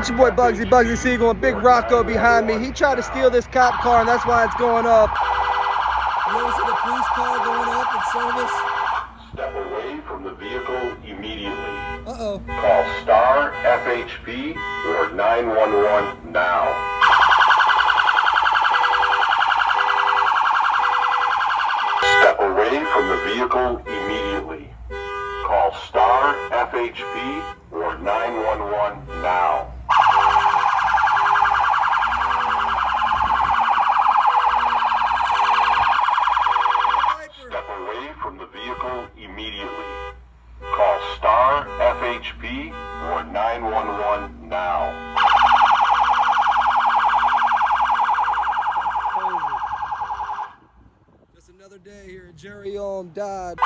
It's your boy Bugsy Siegel, and Big Rocco behind me. He tried to steal this cop car, and that's why it's going off. You ever see the police car going off in service? Step away from the vehicle immediately. Uh-oh. Call star FHP or 911 now. Step away from the vehicle immediately. Call star FHP or 911 now. Step away from the vehicle immediately. Call star FHP or 911 now. Just another day here. Jerry Ulm died.